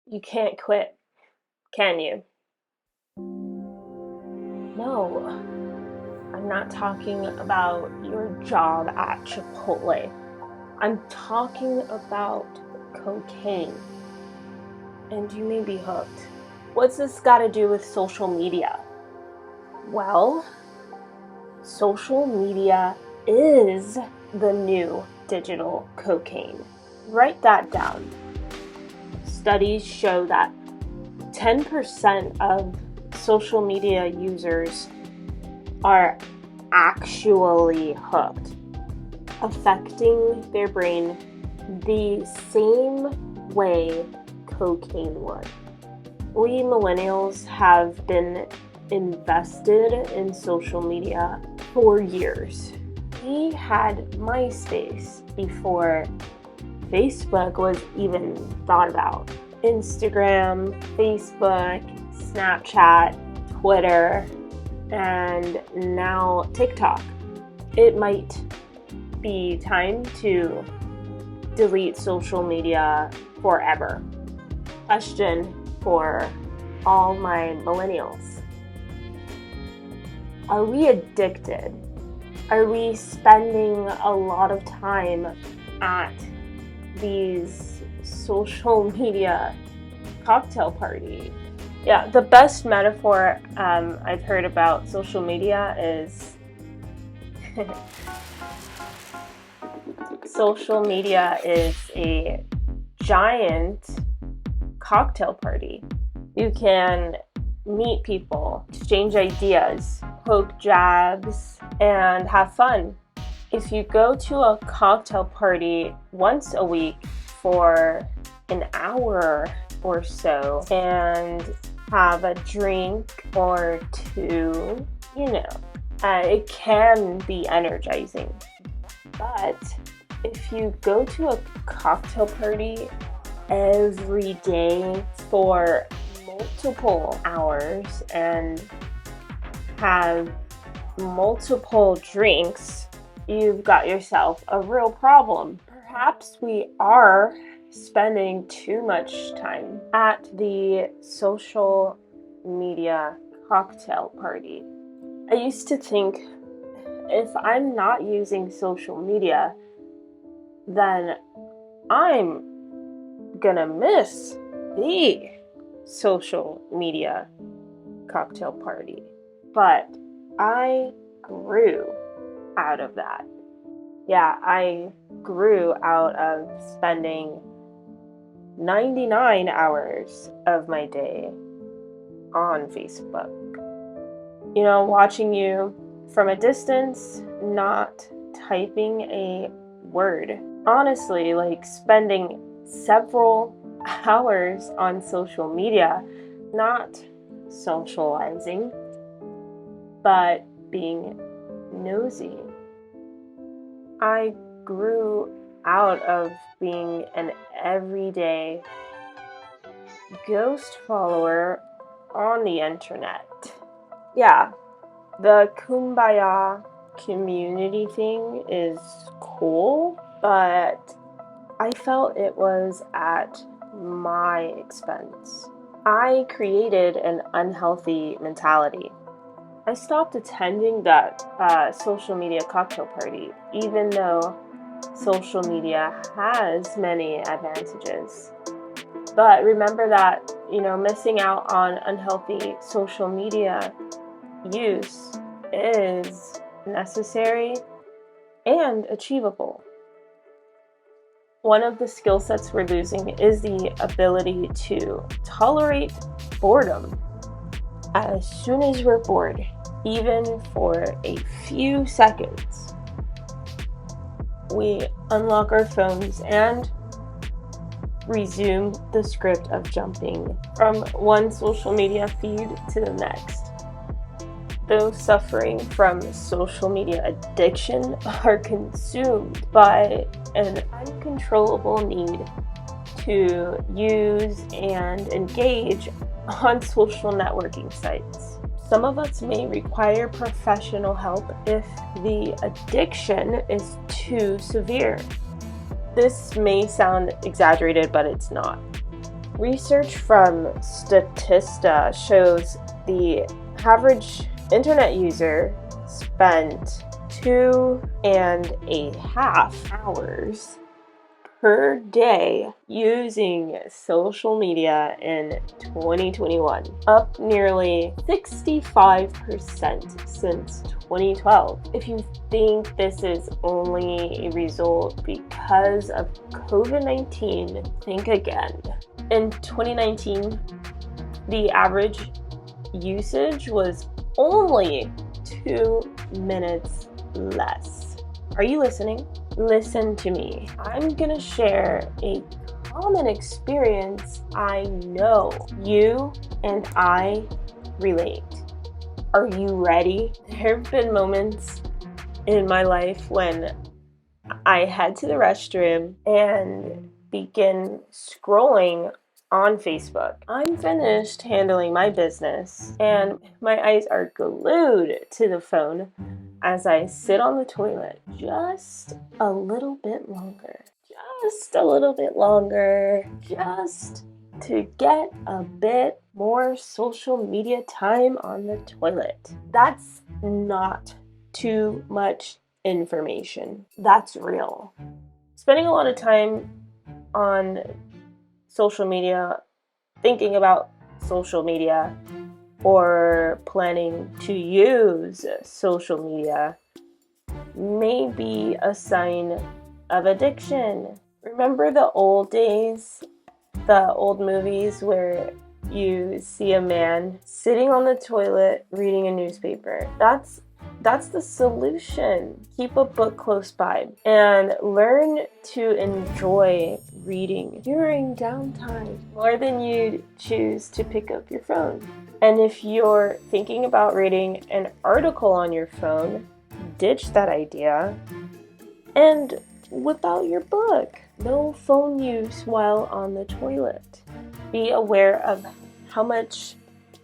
You can't quit, can you? No, I'm not talking about your job at Chipotle. I'm talking about cocaine. And you may be hooked. What's this got to do with social media? Well, social media is the new digital cocaine. Write that down. Studies show that 10% of social media users are actually hooked, affecting their brain the same way cocaine would. We millennials have been invested in social media for years. We had MySpace before Facebook was even thought about. Instagram, Facebook, Snapchat, Twitter, and now TikTok. It might be time to delete social media forever. Question for all my millennials. Are we addicted? Are we spending a lot of time at these social media cocktail parties? Yeah, the best metaphor I've heard about social media is social media is a giant cocktail party. You can meet people, exchange ideas, poke jabs, and have fun. If you go to a cocktail party once a week for an hour or so and have a drink or two, it can be energizing. But if you go to a cocktail party every day for multiple hours and have multiple drinks, you've got yourself a real problem. Perhaps we are spending too much time at the social media cocktail party. I used to think if I'm not using social media, then I'm gonna miss the social media cocktail party. But I grew out of that. Yeah, I grew out of spending 99 hours of my day on Facebook. Watching you from a distance, not typing a word. Honestly, spending several hours on social media, not socializing, but being nosy. I grew out of being an everyday ghost follower on the internet. Yeah, the Kumbaya community thing is cool, but I felt it was at my expense. I created an unhealthy mentality. I stopped attending that social media cocktail party, even though social media has many advantages. But remember that, missing out on unhealthy social media use is necessary and achievable. One of the skill sets we're losing is the ability to tolerate boredom. As soon as we're bored, even for a few seconds, we unlock our phones and resume the script of jumping from one social media feed to the next. Those suffering from social media addiction are consumed by an uncontrollable need to use and engage on social networking sites. Some of us may require professional help if the addiction is too severe. This may sound exaggerated, but it's not. Research from Statista shows the average internet user spent 2.5 hours per day using social media in 2021, up nearly 65% since 2012. If you think this is only a result because of COVID-19, think again. In 2019, the average usage was only 2 minutes less. Are you listening? Listen to me. I'm gonna share a common experience I know you and I relate. Are you ready? There have been moments in my life when I head to the restroom and begin scrolling on Facebook. I'm finished handling my business and my eyes are glued to the phone as I sit on the toilet just a little bit longer, just to get a bit more social media time on the toilet. That's not too much information. That's real. Spending a lot of time on social media, thinking about social media, or planning to use social media may be a sign of addiction. Remember the old days, the old movies where you see a man sitting on the toilet reading a newspaper? That's the solution. Keep a book close by and learn to enjoy reading during downtime more than you choose to pick up your phone. And if you're thinking about reading an article on your phone, ditch that idea and whip out your book. No phone use while on the toilet. Be aware of how much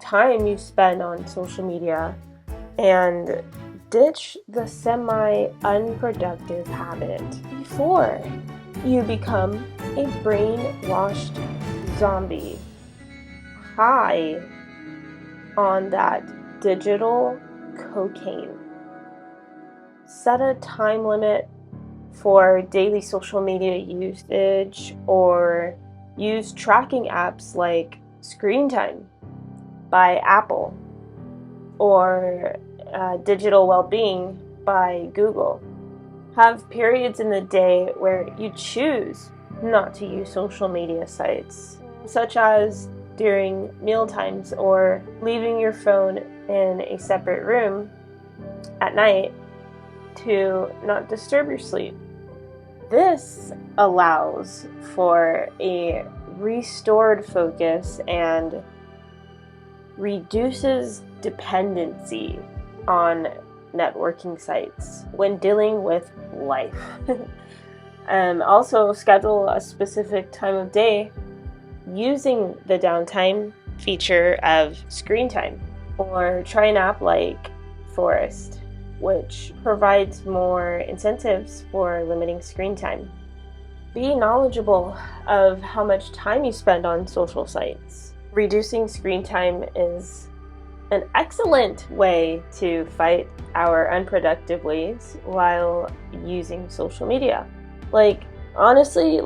time you spend on social media and ditch the semi-unproductive habit before you become a brainwashed zombie high on that digital cocaine. Set a time limit for daily social media usage or use tracking apps like Screen Time by Apple or Digital Wellbeing by Google. Have periods in the day where you choose not to use social media sites, such as during meal times or leaving your phone in a separate room at night to not disturb your sleep. This allows for a restored focus and reduces dependency on networking sites when dealing with life. Also, schedule a specific time of day using the downtime feature of Screen Time, or try an app like Forest, which provides more incentives for limiting screen time. Be knowledgeable of how much time you spend on social sites. Reducing screen time is an excellent way to fight our unproductive ways while using social media. Honestly,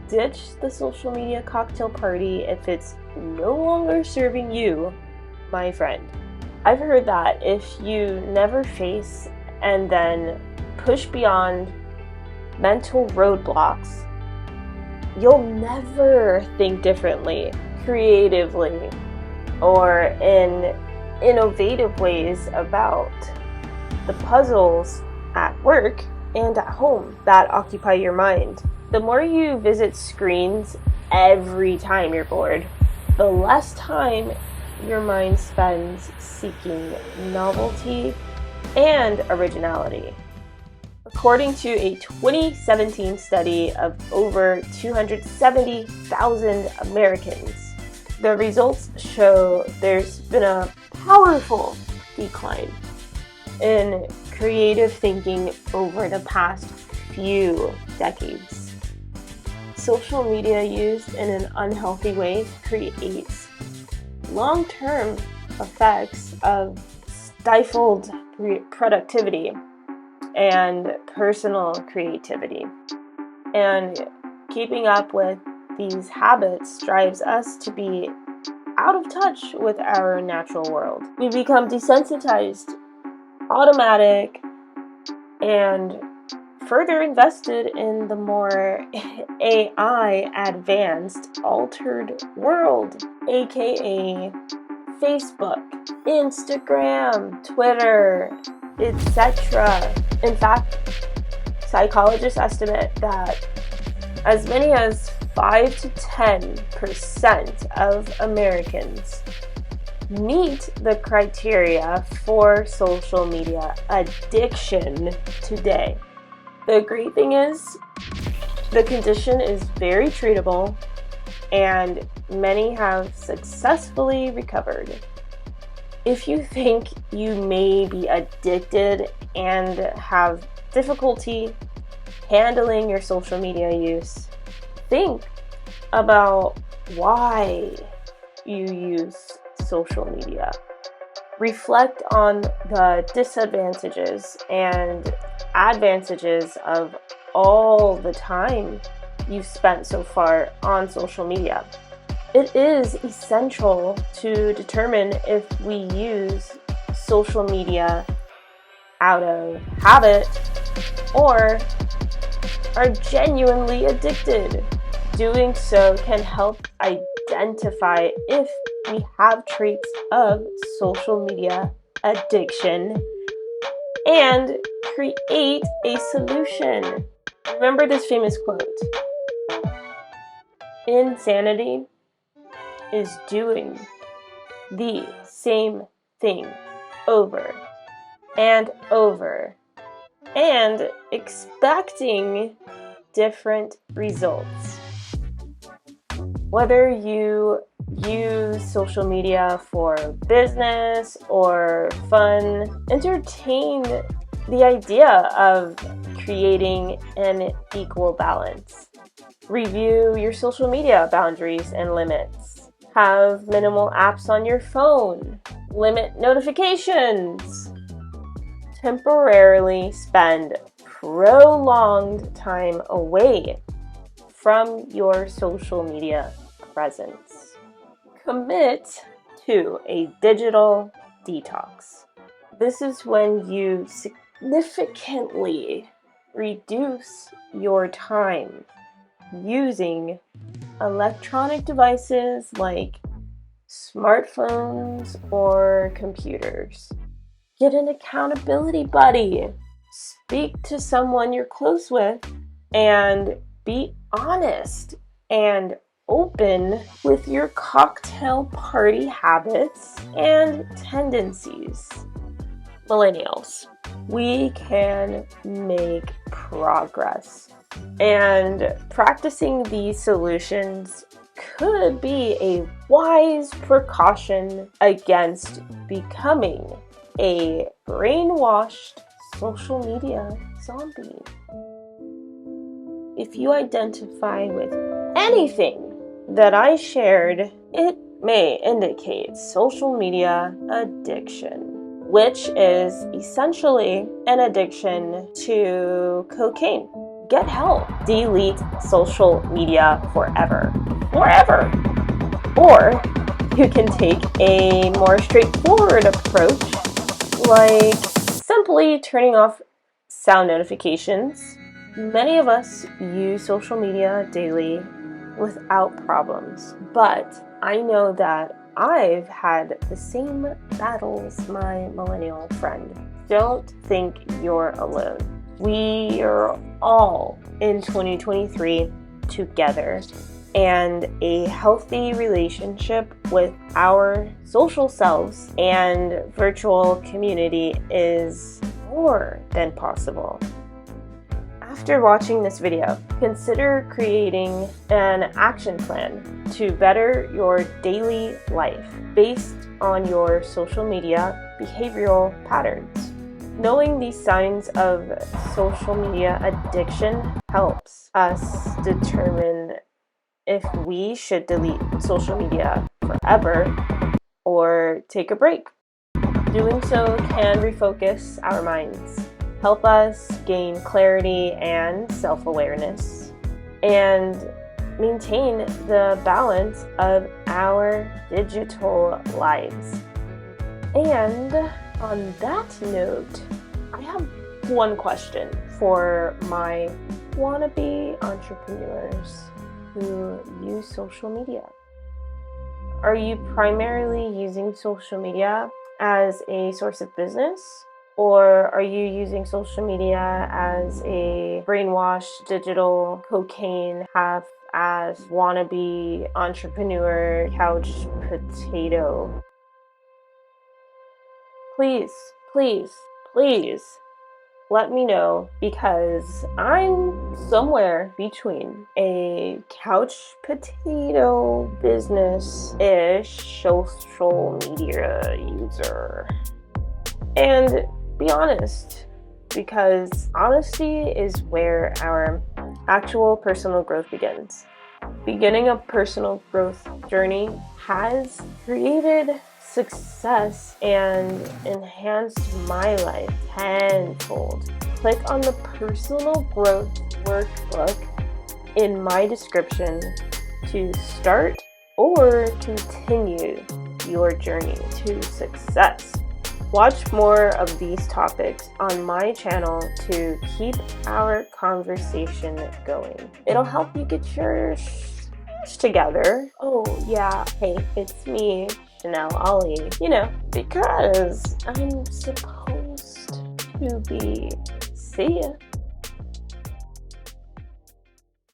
ditch the social media cocktail party if it's no longer serving you, my friend. I've heard that if you never face and then push beyond mental roadblocks, you'll never think differently, creatively, or in innovative ways about the puzzles at work and at home that occupy your mind. The more you visit screens every time you're bored, the less time your mind spends seeking novelty and originality. According to a 2017 study of over 270,000 Americans, the results show there's been a powerful decline in creative thinking over the past few decades. social media used in an unhealthy way creates long-term effects of stifled productivity and personal creativity. And keeping up with these habits drives us to be out of touch with our natural world. We become desensitized, automatic, and further invested in the more AI advanced altered world, aka Facebook, Instagram, Twitter, etc. In fact, psychologists estimate that as many as 5 to 10% of Americans meet the criteria for social media addiction today. The great thing is, the condition is very treatable, and many have successfully recovered. If you think you may be addicted and have difficulty handling your social media use, think about why you use social media. Reflect on the disadvantages and advantages of all the time you've spent so far on social media. It is essential to determine if we use social media out of habit or are genuinely addicted. Doing so can help identify if we have traits of social media addiction and create a solution. Remember this famous quote: insanity is doing the same thing over and over and expecting different results. Whether you use social media for business or fun, entertain the idea of creating an equal balance. Review your social media boundaries and limits. Have minimal apps on your phone. Limit notifications. Temporarily spend prolonged time away from your social media presence. Commit to a digital detox. This is when you significantly reduce your time using electronic devices like smartphones or computers. Get an accountability buddy. Speak to someone you're close with and be honest and open with your cocktail party habits and tendencies. Millennials, we can make progress, and practicing these solutions could be a wise precaution against becoming a brainwashed social media zombie. If you identify with anything that I shared, it may indicate social media addiction, which is essentially an addiction to cocaine. Get help. Delete social media forever. Forever. Or you can take a more straightforward approach, like simply turning off sound notifications. Many of us use social media daily without problems, but I know that I've had the same battle as my millennial friend. Don't think you're alone. We are all in 2023 together, and a healthy relationship with our social selves and virtual community is more than possible. After watching this video, consider creating an action plan to better your daily life based on your social media behavioral patterns. Knowing these signs of social media addiction helps us determine if we should delete social media forever or take a break. Doing so can refocus our minds, help us gain clarity and self-awareness, and maintain the balance of our digital lives. And on that note, I have one question for my wannabe entrepreneurs who use social media. Are you primarily using social media as a source of business? Or are you using social media as a brainwashed digital cocaine half-ass wannabe entrepreneur couch potato? Please, please, please let me know, because I'm somewhere between a couch potato business-ish social media user. And be honest, because honesty is where our actual personal growth begins. Beginning a personal growth journey has created success and enhanced my life tenfold. Click on the personal growth workbook in my description to start or continue your journey to success. Watch more of these topics on my channel to keep our conversation going. It'll help you get your together. Oh yeah, hey, it's me, Chanel Ollie. Because I'm supposed to be. See ya.